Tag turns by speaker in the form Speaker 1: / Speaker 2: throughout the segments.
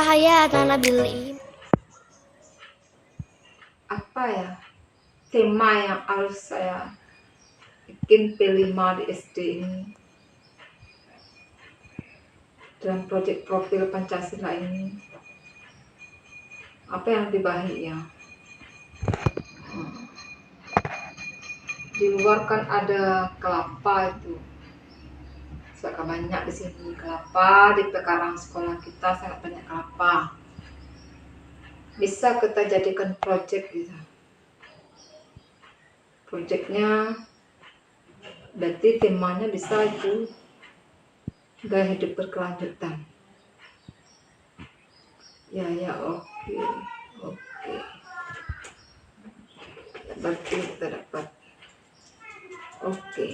Speaker 1: حياتنا بالإيمان.
Speaker 2: Apa ya tema yang harus saya bikin P5 di SD ini dalam proyek profil Pancasila ini? Apa yang lebih baik ya? Di luar kan ada kelapa itu, sangat banyak di sini kelapa. Di pekarangan sekolah kita sangat banyak kelapa. Bisa kita jadikan proyek gitu. Proyeknya berarti temanya bisa itu gaya hidup berkelanjutan. Ya, oke. Berarti kita dapat oke.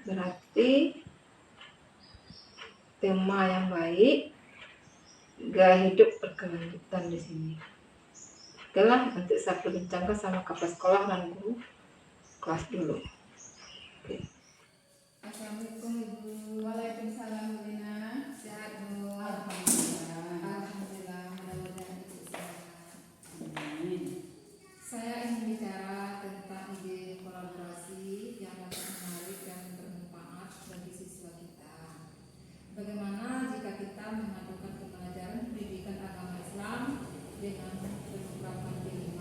Speaker 2: Berarti tema yang baik, gaya hidup berkelanjutan di sini. Oke lah, nanti saya perbincangkan sama kepala sekolah dan guru kelas dulu. Oke.
Speaker 3: Assalamualaikum Ibu. Waalaikumsalam Bu Lina. Sehat Bu? Alhamdulillah. Mudah-mudahan Ibu sehat. Amin. Saya ingin bicara tentang ide kolaborasi yang dapat menarik dan bermanfaat bagi siswa kita. Bagaimana jika kita memadukan pembelajaran pendidikan agama Islam dengan program P5?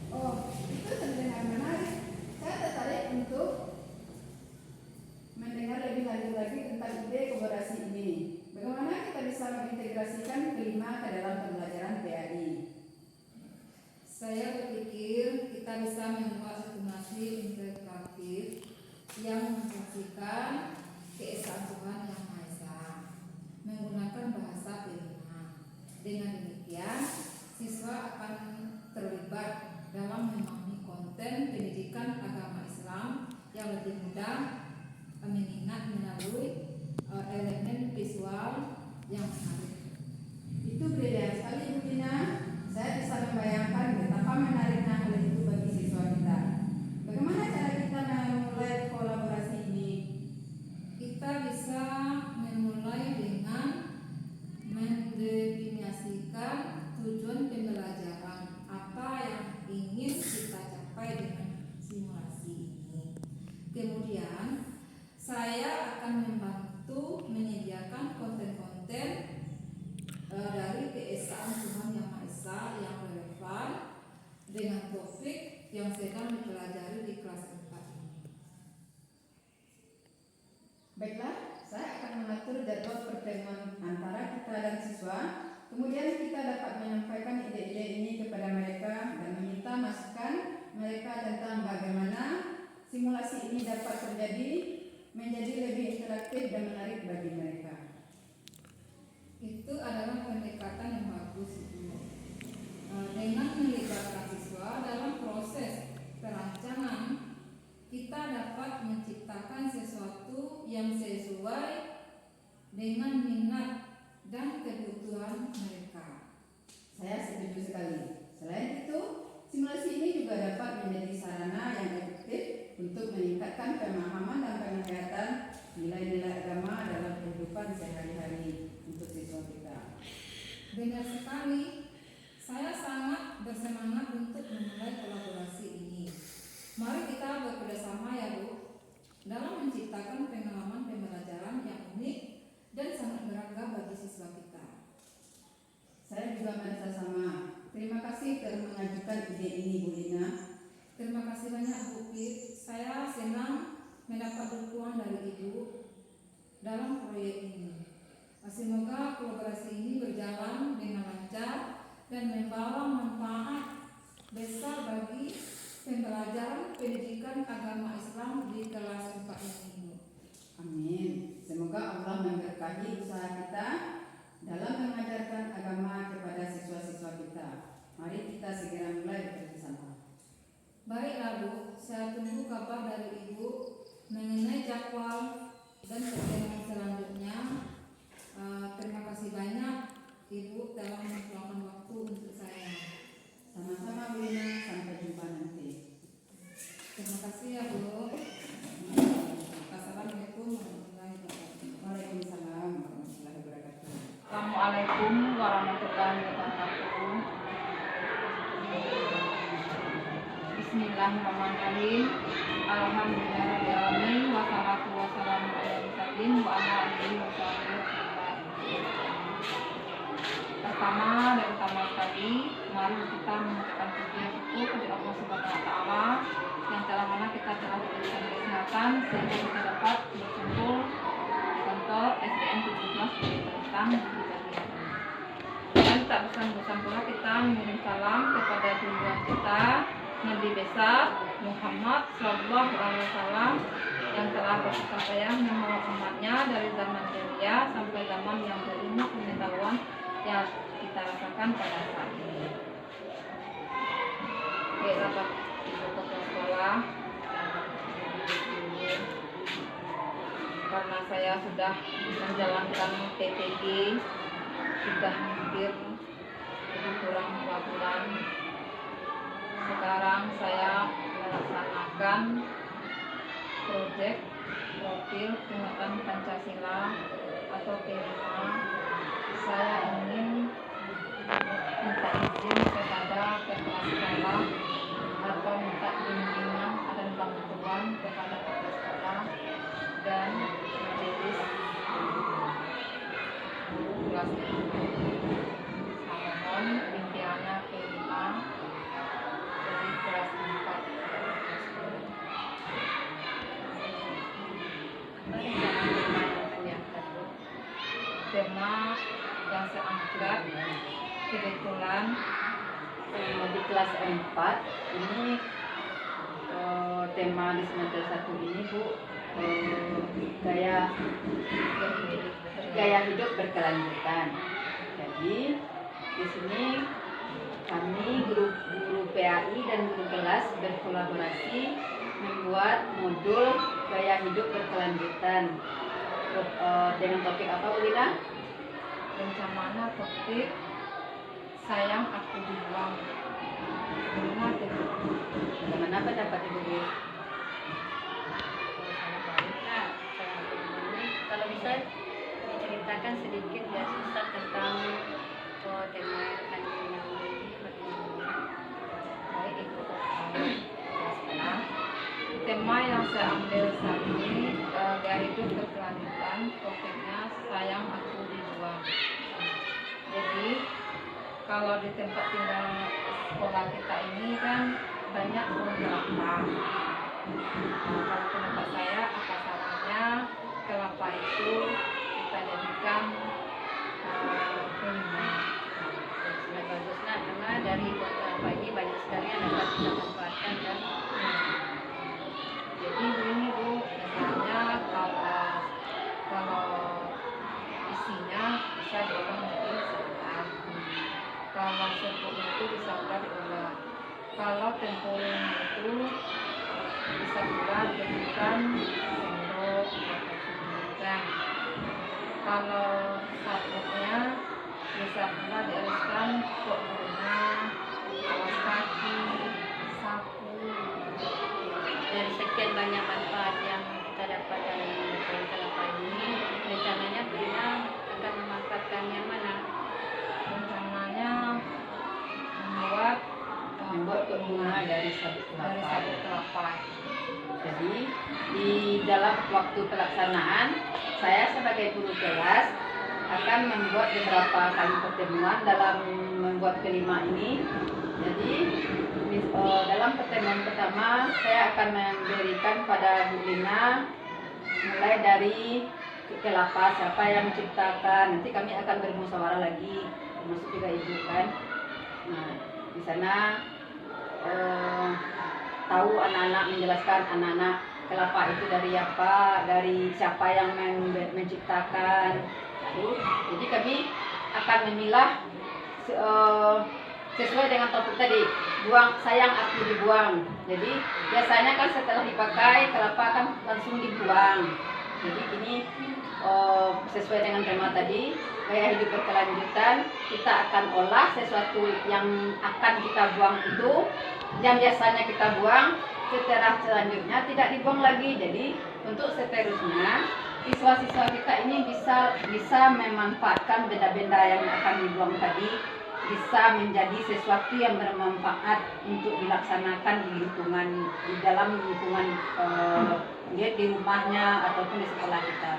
Speaker 3: Oh, itu terdengar menarik. Saya tertarik untuk mendengar lebih lanjut lagi tentang ide kolaborasi ini. Bagaimana kita bisa mengintegrasikan P5 ke dalam pembelajaran PAI? Saya berpikir kita bisa membuat simulasi integratif yang mengintegrasikan keesaan Tuhan Yang Maha Esa menggunakan bahasa P5. Dengan demikian, siswa akan terlibat dalam memahami konten pendidikan agama Islam yang lebih mudah mengingat melalui elemen visual yang menarik. Itu beda sekali Bu Dina. Saya bisa membayangkan betapa menariknya hal itu bagi siswa kita. Bagaimana cara kita memulai kolaborasi ini? Kita bisa memulai dengan mendefinisikan tujuan pembelajaran, apa yang ingin kita capai dengan simulasi ini. Kemudian saya akan membantu menyediakan konten-konten dari keesaan Tuhan Yang Maha Esa yang relevan dengan topik yang sedang dipelajari di kelas 4 ini. Baiklah, saya akan mengatur jadwal pertemuan antara kita dan siswa. Kemudian kita dapat menyampaikan ide-ide ini kepada mereka dan meminta masukan mereka tentang bagaimana simulasi ini dapat menjadi lebih interaktif dan menarik bagi mereka. Itu adalah pendekatan yang bagus itu. Dengan melibatkan siswa dalam proses perancangan, kita dapat menciptakan sesuatu yang sesuai dengan minat dan kebutuhan mereka. Saya setuju sekali. Selain itu, simulasi ini juga dapat menjadi sarana yang efektif untuk meningkatkan pemahaman dan penglihatan nilai-nilai agama dalam kehidupan sehari-hari untuk siswa kita. Benar sekali. Saya sangat bersemangat untuk memulai kolaborasi ini. Mari kita bekerjasama ya Bu, dalam menciptakan pengalaman pembelajaran yang unik dan sangat beragam bagi siswa kita. Saya juga merasa sama. Terima kasih telah mengajukan ide ini Bu Lina. Terima kasih banyak Bu Pit. Saya senang mendapat dukungan dari Ibu dalam proyek ini. Semoga kolaborasi ini berjalan dengan lancar dan membawa manfaat besar bagi pembelajaran pendidikan agama Islam di kelas 4 ini. Amin. Semoga Allah memberkahi usaha kita dalam mengajarkan agama kepada siswa-siswa kita. Mari kita segera mulai bekerja sama. Baiklah Bu, saya tunggu kabar dari Ibu mengenai jadwal dan pertemuan selanjutnya. Terima kasih banyak Ibu telah meluangkan waktu untuk saya. Sama-sama Bu Lina, sampai jumpa nanti. Terima kasih ya Bu. Assalamualaikum warahmatullahi wabarakatuh.
Speaker 2: Assalamualaikum warahmatullahi wabarakatuh. Bismillahirrahmanirrahim. Alhamdulillahirrahmanirrahim. Wassalatu wassalamu ala mursalin wa ala alihi wa sahbihi. Pertama dan utama sekali, mari kita mengucapkan puji dan syukur kepada Allah Subhanahu wa taala yang telah mana kita telah diberikan kesehatan sehingga kita dapat berkumpul di kantor SDN 17 di Tentang. Dan tak bosan-bosan pula kita mengirim salam kepada junjungan kita Nabi besar Muhammad Sallallahu Alaihi Wasallam yang telah berkasih sayang menolong umatnya dari zaman jahiliyah sampai zaman yang berilmu pengetahuan yang kita rasakan pada saat ini. Baiklah Bapak Ibu Kepala Sekolah, karena saya sudah menjalankan PPG sudah hampir lebih kurang 2 bulan. Sekarang saya melaksanakan proyek profil penguatan Pancasila atau P5. Saya ingin minta izin kepada kepala sekolah atau minta bimbingan dan bantuan kepada kepala sekolah dan majelis kelas mohon impiannya P5 dari kelas 4. Tema yang saya angkat kebetulan
Speaker 1: di kelas 4 ini tema di semester 1 ini Bu, gaya hidup berkelanjutan. Jadi di sini kami guru PAI dan guru kelas berkolaborasi membuat modul gaya hidup berkelanjutan. Dengan topik apa Bu Lina?
Speaker 2: Rencananya topik sayang aku dibuang.
Speaker 1: Bagaimana pendapat Ibu Bu?
Speaker 4: Kalau bisa diceritakan sedikit ya susah tentang tema kandungan yang
Speaker 2: Baik Ibu Sekolah. Tema yang saya ambil saat ini gaya hidup berkelanjutan, topiknya sayang aku dibuang. Jadi kalau di tempat tinggal sekolah kita ini kan banyak pohon kelapa. Kalau pendapat saya, apa salahnya kelapa itu kita jadikan kuliner.
Speaker 4: sudah bagus nah, karena dari buah kelapa ini banyak sekali yang dapat kita manfaatkan kan.
Speaker 2: Jadi begini Bu, misalnya kalau isinya bisa diolah menjadi santan. Kalau seruput itu bisa pula diolah. Kalau tempurungnya itu bisa pula dijadikan sendok atau sudukan. Kalau sabuknya bisa pula dihaluskan untuk bunga, alas kaki, sapu.
Speaker 4: Dari sekian banyak manfaat yang kita dapat dari pohon kelapa ini, rencananya kita akan memanfaatkan yang mana?
Speaker 2: Rencananya membuat
Speaker 1: bunga dari sabuk
Speaker 2: dari
Speaker 1: kelapa.
Speaker 2: sabuk kelapa.
Speaker 1: Jadi di dalam waktu pelaksanaan saya sebagai guru kelas akan membuat beberapa kali pertemuan dalam membuat kelima ini. Jadi dalam pertemuan pertama saya akan memberikan pada Bu Lina mulai dari kelapa siapa yang menciptakan. Nanti kami akan bermusyawarah lagi, termasuk juga Ibu kan. Nah di sana tahu anak-anak, menjelaskan anak-anak kelapa itu dari apa, dari siapa yang menciptakan. Jadi kami akan memilah sesuai dengan topik tadi, buang sayang aku dibuang. Jadi biasanya kan setelah dipakai kelapa kan langsung dibuang. Jadi ini sesuai dengan tema tadi, gaya hidup berkelanjutan, kita akan olah sesuatu yang akan kita buang itu, yang biasanya kita buang, setelah selanjutnya tidak dibuang lagi. Jadi untuk seterusnya siswa-siswa kita ini bisa memanfaatkan benda-benda yang akan dibuang tadi, bisa menjadi sesuatu yang bermanfaat untuk dilaksanakan di dalam lingkungan di rumahnya ataupun di sekolah kita.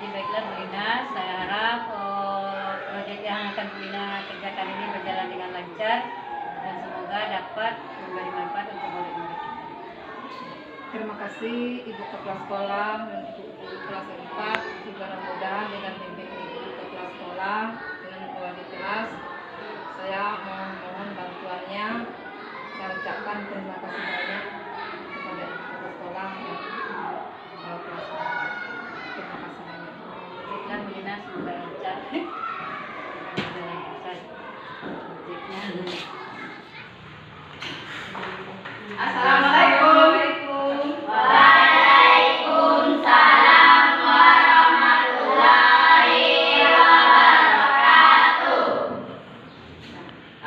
Speaker 4: Jadi baiklah Bu Lina, saya harap proyek yang akan Bu Lina kerjakan ini berjalan dengan lancar dan semoga dapat memberi manfaat untuk murid-murid kita.
Speaker 2: Terima kasih Ibu Kepala Sekolah dan Ibu Guru kelas 4. Juga mudah-mudahan dengan bimbingan Ibu Kepala Sekolah dengan wali kelas, saya mohon bantuannya. Saya ucapkan terima kasih banyak kepada Ibu Kepala Sekolah dan Ibu kelas 4. Terima kasih banyak.
Speaker 4: Baiklah Bu Lina, semoga lancar. Berjalan lancar proyeknya.
Speaker 1: Assalamualaikum.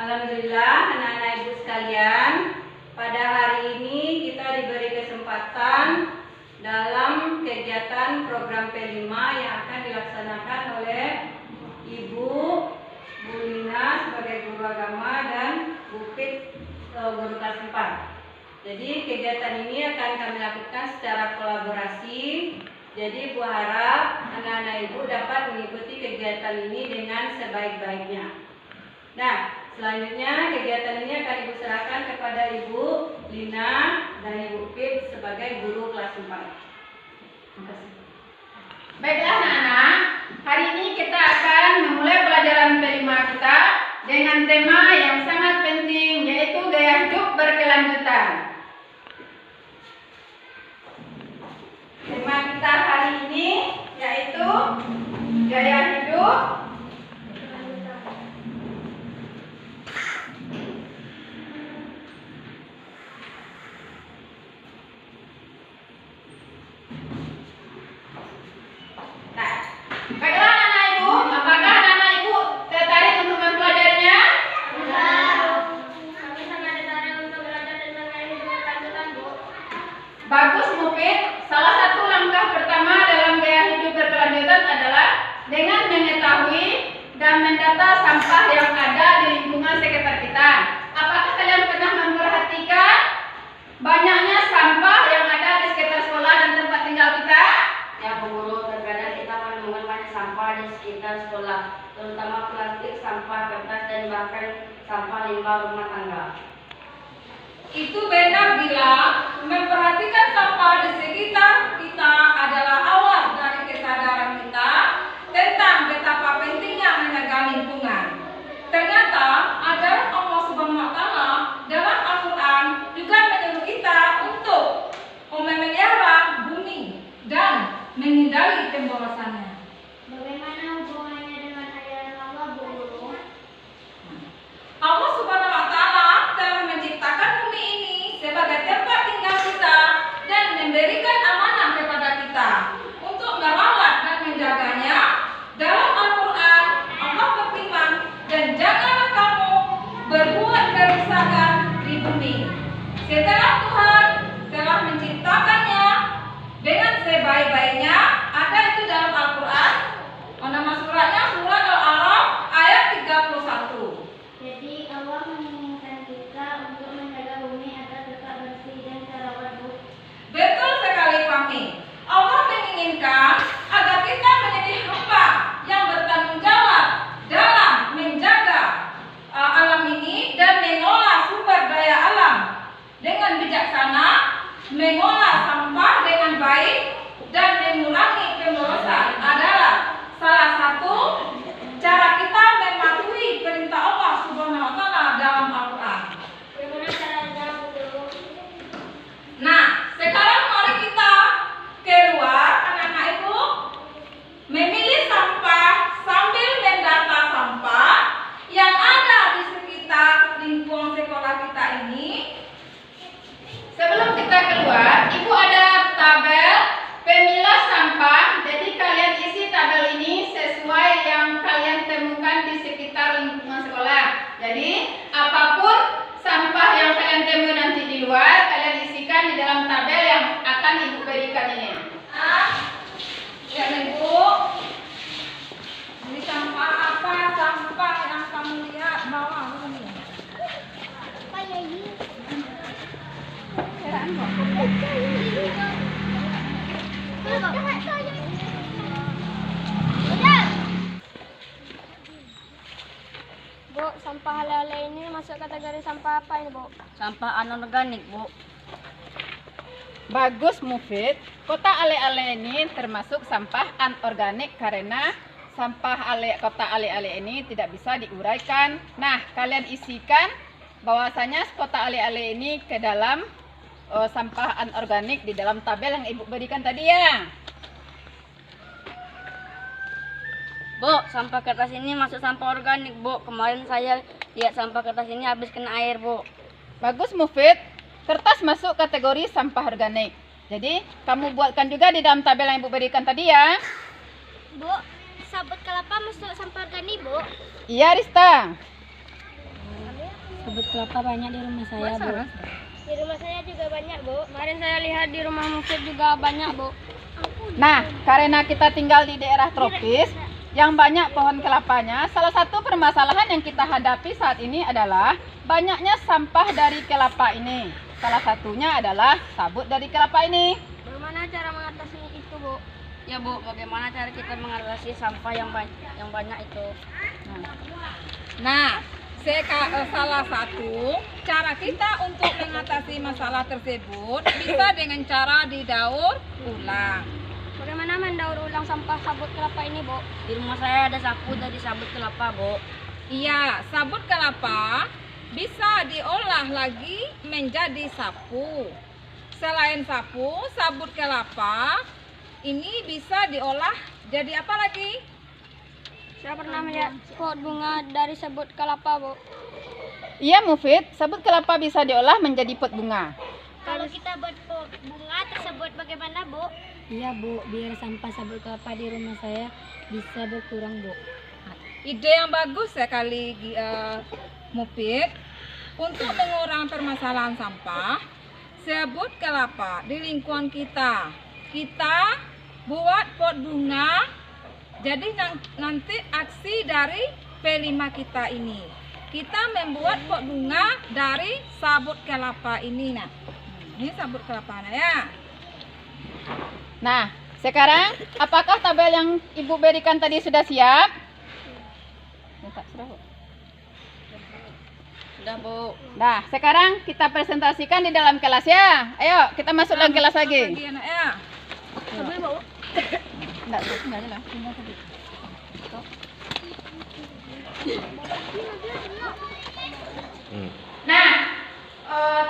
Speaker 1: Alhamdulillah, anak-anak ibu sekalian, pada hari ini kita diberi kesempatan dalam kegiatan program P5 yang akan dilaksanakan oleh Ibu Bu Lina sebagai guru agama dan Bu Pit guru kelas 4. Jadi kegiatan ini akan kami lakukan secara kolaborasi. Jadi Bu harap anak-anak ibu dapat mengikuti kegiatan ini dengan sebaik-baiknya. Nah, selanjutnya kegiatan ini akan Ibu serahkan kepada Ibu Lina dan Ibu Pit sebagai guru kelas 4. Terima kasih. Baiklah anak-anak, hari ini kita akan memulai pelajaran P5 kita dengan tema yang sangat penting, yaitu gaya hidup berkelanjutan. Tema kita hari ini yaitu gaya hidup baiklah anak-anak ibu, apakah anak-anak ibu tertarik untuk mempelajarinya?
Speaker 5: Kami sangat tertarik untuk belajar tentang gaya hidup berkelanjutan, Bu.
Speaker 1: Bagus Mufid. Salah satu langkah pertama dalam gaya hidup berkelanjutan adalah dengan mengetahui dan mendata sampah yang ada di lingkungan sekitar kita. Apakah kalian pernah memperhatikan banyaknya sampah yang ada di sekitar sekolah dan tempat tinggal kita?
Speaker 5: Ya, Bu Guru, terkadang kita menemukan banyak sampah di sekitar sekolah, terutama plastik, sampah kertas, dan bahkan sampah limbah rumah tangga.
Speaker 2: Itu benar bila memperhatikan sampah di sekitar kita adalah awal dari kesadaran kita tentang betapa pentingnya menjaga lingkungan. Ternyata ajaran Allah Subhanahu wa Ta'ala dalam Al-Quran juga menyuruh kita untuk memelihara bumi dan menghindari pemborosannya.
Speaker 5: Bagaimana hubungannya dengan ajaran Allah, Bu Guru?
Speaker 2: Allah Subhanahu wa Ta'ala telah menciptakan bumi ini sebagai tempat tinggal kita dan memberikan amanah kepada kita untuk merawat dan menjaganya. Dalam Al-Quran, Allah berfirman, dan janganlah kamu berbuat kerusakan di bumi setelah Tuhan telah menciptakannya dengan sebaik-baiknya. Ada itu dalam Al-Quran
Speaker 6: masuk kategori sampah apa ini, Bu?
Speaker 5: Sampah anorganik, Bu.
Speaker 1: Bagus Mufid, kota Ale-Ale ini termasuk sampah anorganik karena sampah kota Ale-Ale ini tidak bisa diuraikan. Nah, kalian isikan bahwasanya kota Ale-Ale ini ke dalam sampah anorganik di dalam tabel yang Ibu berikan tadi ya.
Speaker 5: Bu, sampah kertas ini masuk sampah organik, Bu. Kemarin saya lihat sampah kertas ini habis kena air, Bu.
Speaker 1: Bagus Mufid, kertas masuk kategori sampah organik. Jadi, kamu buatkan juga di dalam tabel yang Ibu berikan tadi ya.
Speaker 6: Bu, sabut kelapa masuk sampah organik, Bu?
Speaker 1: Iya, Rista.
Speaker 4: Sabut kelapa banyak di rumah saya, Bu.
Speaker 6: Di rumah saya juga banyak, Bu.
Speaker 4: Kemarin saya lihat di rumah Mufid juga banyak, Bu.
Speaker 1: Nah, karena kita tinggal di daerah tropis yang banyak pohon kelapanya, salah satu permasalahan yang kita hadapi saat ini adalah banyaknya sampah dari kelapa ini. Salah satunya adalah sabut dari kelapa ini.
Speaker 6: Bagaimana cara mengatasi itu, Bu?
Speaker 5: Ya, Bu, bagaimana cara kita mengatasi sampah yang banyak itu?
Speaker 2: Nah, salah satu cara kita untuk mengatasi masalah tersebut bisa dengan cara didaur ulang.
Speaker 6: Bagaimana mendaur ulang sampah sabut kelapa ini, Bu?
Speaker 5: Di rumah saya ada sapu dari sabut kelapa, Bu.
Speaker 2: Iya, sabut kelapa bisa diolah lagi menjadi sapu. Selain sapu, sabut kelapa ini bisa diolah jadi apa lagi?
Speaker 6: Saya pernah melihat pot bunga dari sabut kelapa, Bu.
Speaker 1: Iya Mufid, sabut kelapa bisa diolah menjadi pot bunga.
Speaker 6: Kalau kita buat pot bunga tersebut bagaimana, Bu?
Speaker 4: Iya, Bu, biar sampah sabut kelapa di rumah saya bisa berkurang, Bu.
Speaker 2: Ide yang bagus sekali Mufid. Untuk mengurangi permasalahan sampah, sabut kelapa di lingkungan kita buat pot bunga. Jadi nanti aksi dari P5 kita ini, kita membuat pot bunga dari sabut kelapa ini. Nah, ini sabut kelapanya ya.
Speaker 1: Nah, sekarang apakah tabel yang Ibu berikan tadi sudah siap?
Speaker 5: Sudah, Bu.
Speaker 1: Nah, sekarang kita presentasikan di dalam kelas ya. Ayo, kita masuk dalam kelas lagi.
Speaker 2: Lagi anak ya.
Speaker 1: Enggak ada lah. Nah,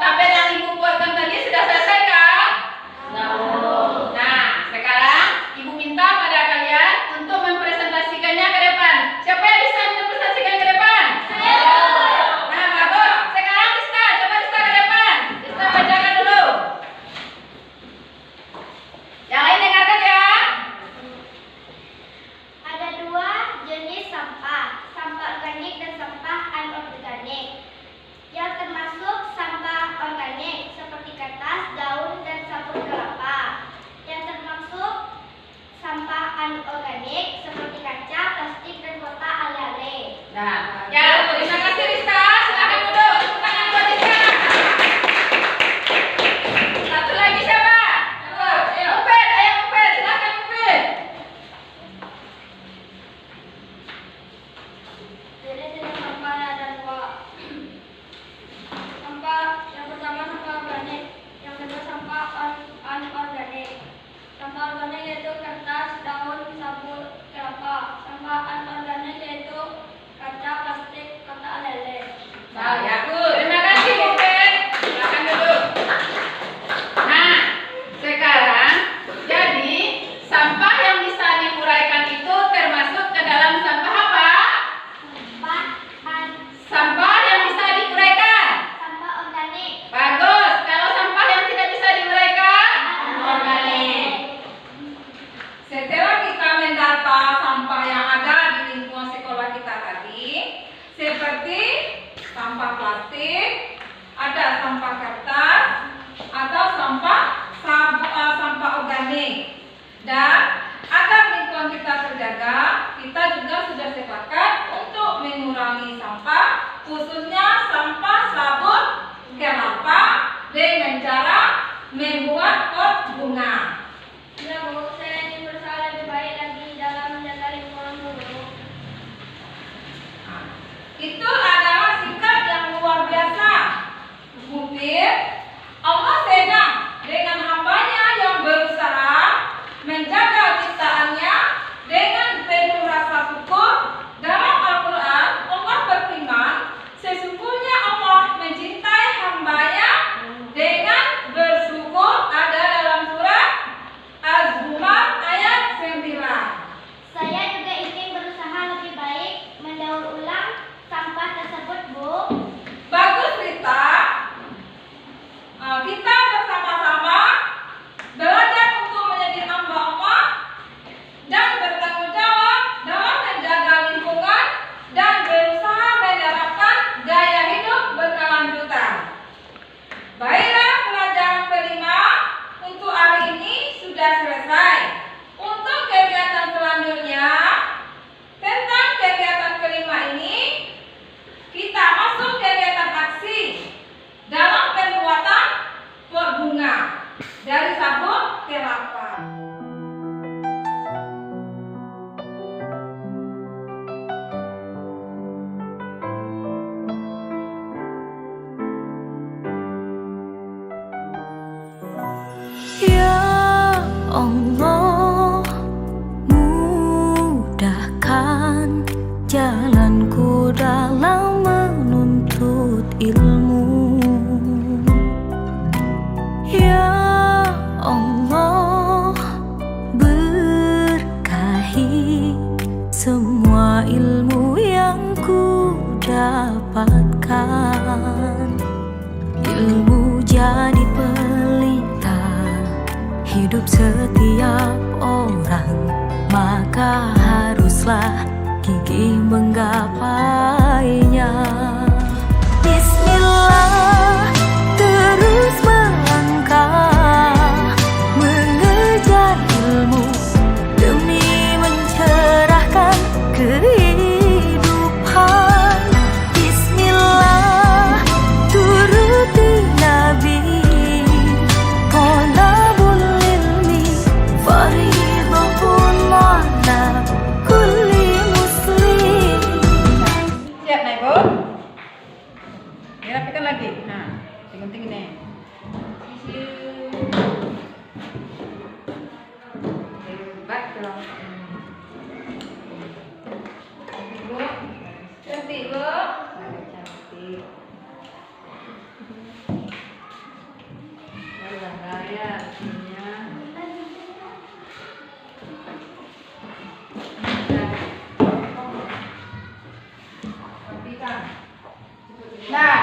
Speaker 1: tabel yang Ibu buatkan tadi sudah selesai kan? Nah, sekarang Ibu minta pada kalian untuk mempresentasikannya ke depan. Siapa yang bisa mempresentasikan ke depan? Nah, bagus. Sekarang Rista, coba Rista ke depan. Rista bacakan dulu. Yang lain dengarkan ya.
Speaker 6: Ada dua jenis sampah, sampah organik dan sampah anorganik. Yang termasuk sampah
Speaker 7: semua ilmu yang ku dapatkan. Ilmu jadi pelita hidup setiap orang, maka haruslah gigih menggapainya. Bismillah, terus melangkah mengejar ilmu demi mencerahkan kehidupan. Bismillah, turuti Nabi, thalabul ilmi fardhun ala kulli muslim.
Speaker 1: Siap nih Bu? Dirapikan lagi. Nah, tinggi nih. Hebat dong. Bu, cantik Bu. Cantik. Gaya artinya. Nah,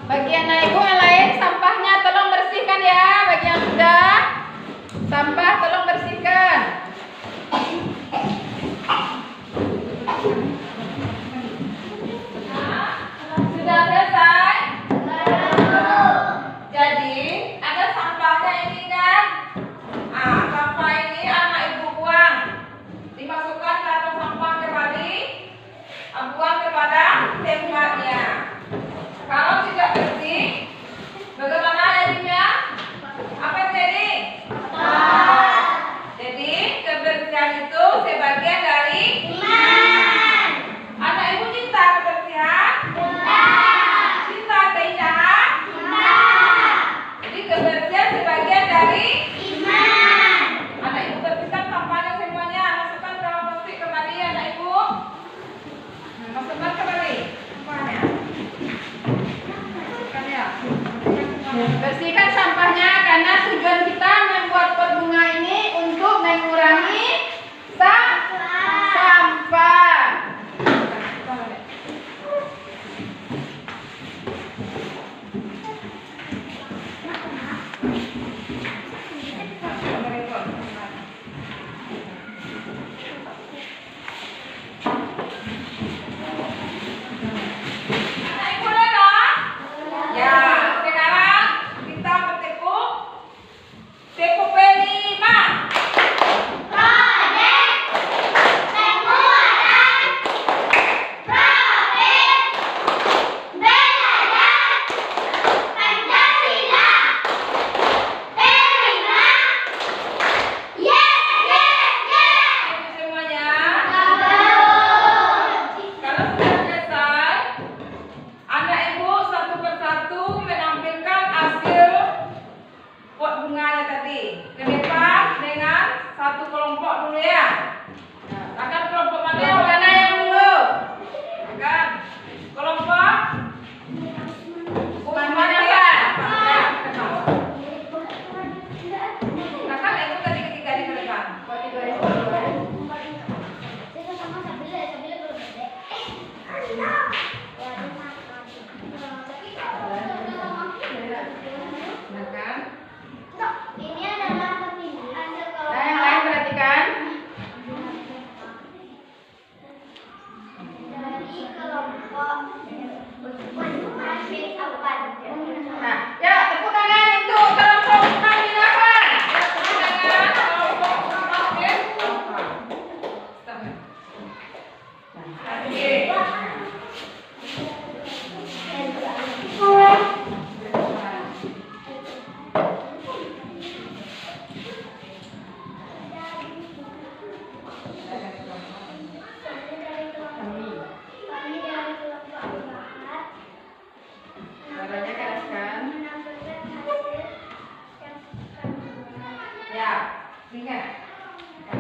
Speaker 1: bagian ibu yang lain sampahnya tolong bersihkan ya. Bagi yang sudah sampah tolong bersihkan. Sudah selesai? Jadi ada sampahnya ini kan? Sampah ini anak ibu buang, dimasukkan ke kantong sampah kembali, buang kepada tempatnya. Kalau tidak bersih, bagaimana jadinya? Apa yang jadi? Jadi kebersihan itu sebagian dari iman. Anak ibu cinta kebersihan? Cinta keindahan? Jadi kebersihan sebagian dari iman. Anak ibu bersihkan sampahnya semuanya, masukkan ke plastik kembali anak ibu. Masukkan kembali sampahnya. Bersihkan sampahnya karena tujuan kita membuat pot bunga ini untuk mengurangi sampah.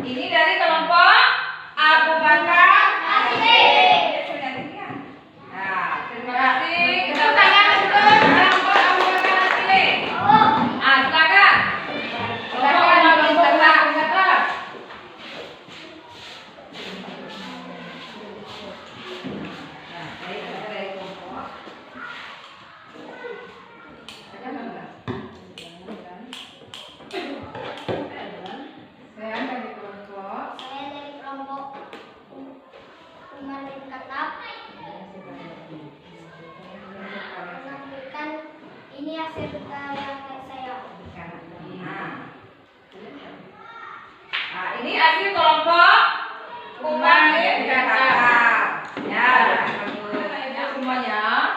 Speaker 1: Ini dari kelompok Abu Bakar Asik. Nah, terima kasih. Kita tangan untuk kelompok Abu Bakar Asik. Silakan. Kelompok Abu Bakar.
Speaker 6: hasil bekal yang saya.
Speaker 2: Nah, ini hasil kelompok kuman kakak. Ya, semuanya.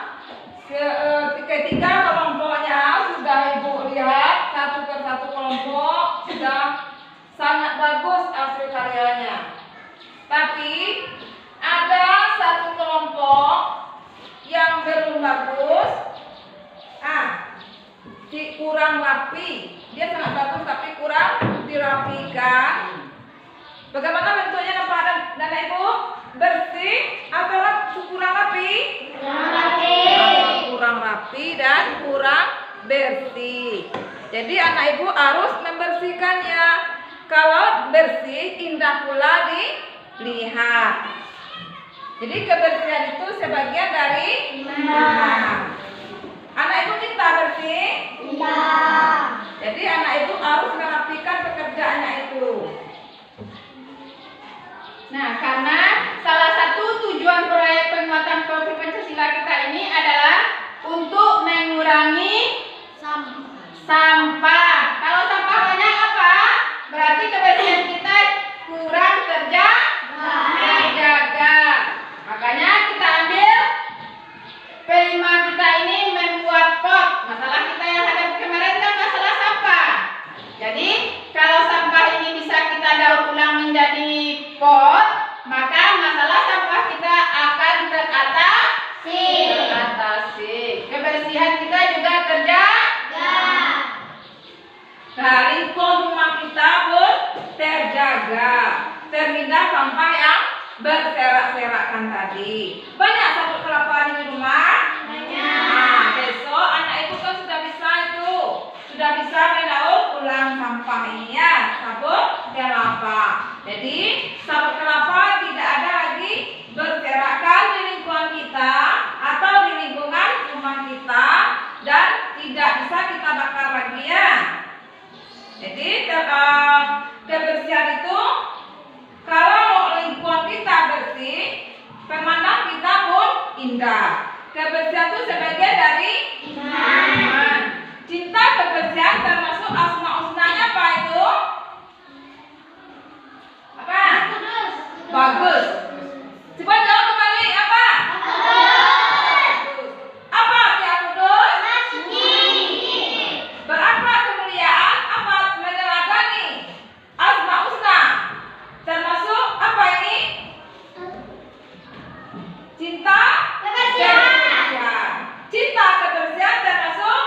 Speaker 2: Ketika kelompoknya sudah Ibu lihat satu persatu kelompok sudah sangat bagus hasil karyanya. Tapi ada satu kelompok yang belum bagus. Kurang rapi. Dia sangat bagus tapi kurang dirapikan. Bagaimana bentuknya Bapak dan Ibu? Bersih atau kurang rapi? Kurang rapi dan kurang bersih. Jadi anak Ibu harus membersihkannya. Kalau bersih, indah pula dilihat. Jadi kebersihan itu sebagian dari iman. Anak Ibu cinta bersih? Iya. Jadi anak Ibu harus merapikan pekerjaannya itu.
Speaker 1: Nah, karena salah satu tujuan proyek penguatan profil Pancasila kita ini adalah untuk mengurangi sampah. Kalau sampah banyak apa? Berarti kebersihan kita kurang terjaga. Makanya kita ambil P5 kita ini membuat pot. Masalah kita yang hadapi kemarin kan masalah sampah. Jadi kalau sampah ini bisa kita daur ulang menjadi pot, maka masalah sampah kita akan teratasi. Kebersihan kita juga terjaga.
Speaker 2: Nah, lingkungan rumah kita pun terjaga, terhindar sampah yang berserak-serakkan tadi. Banyak sabut kelapa di rumah? Banyak. Nah, besok anak Ibu kan sudah bisa mendaur ulang sampah ini ya, sabut kelapa. Jadi sabut kelapa tidak ada lagi berserakan di lingkungan kita atau di lingkungan rumah kita dan tidak bisa kita bakar lagi ya. Jadi kebersihan itu kalau lingkungan kita bersih, pemandangan kita pun indah. Kebersihan itu sebagian dari iman. Cinta kebersihan termasuk asma husnanya apa itu? Apa? Bagus. Coba jawab kembali apa? Apa arti kudus? Berakhlak kemuliaan, apa meneladani asma husna. Termasuk apa ini? Cinta kebersihan. Cinta kebersihan termasuk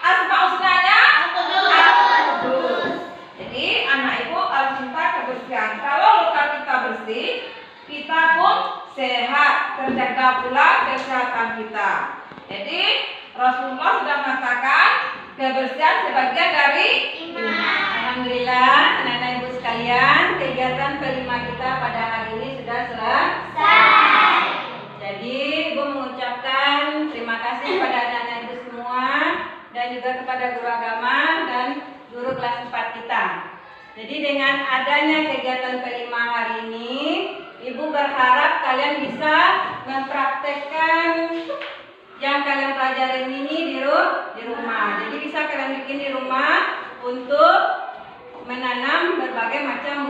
Speaker 2: asma husnanya kudus. Jadi anak Ibu harus cinta kebersihan. Kalau luka kita bersih, kita pun sehat, terjaga pula kesehatan kita. Jadi Rasulullah sudah mengatakan kebersihan sebagian dari iman.
Speaker 4: Alhamdulillah, anak-anak Ibu sekalian, kegiatan P5 kita pada hari ini sudah selesai. Jadi Ibu mengucapkan terima kasih kepada anak-anak Ibu semua dan juga kepada guru agama dan guru kelas 4 kita. Jadi dengan adanya kegiatan P5 hari ini, Ibu berharap kalian bisa mempraktekkan yang kalian pelajarin ini di rumah. Jadi bisa kalian bikin di rumah untuk menanam berbagai macam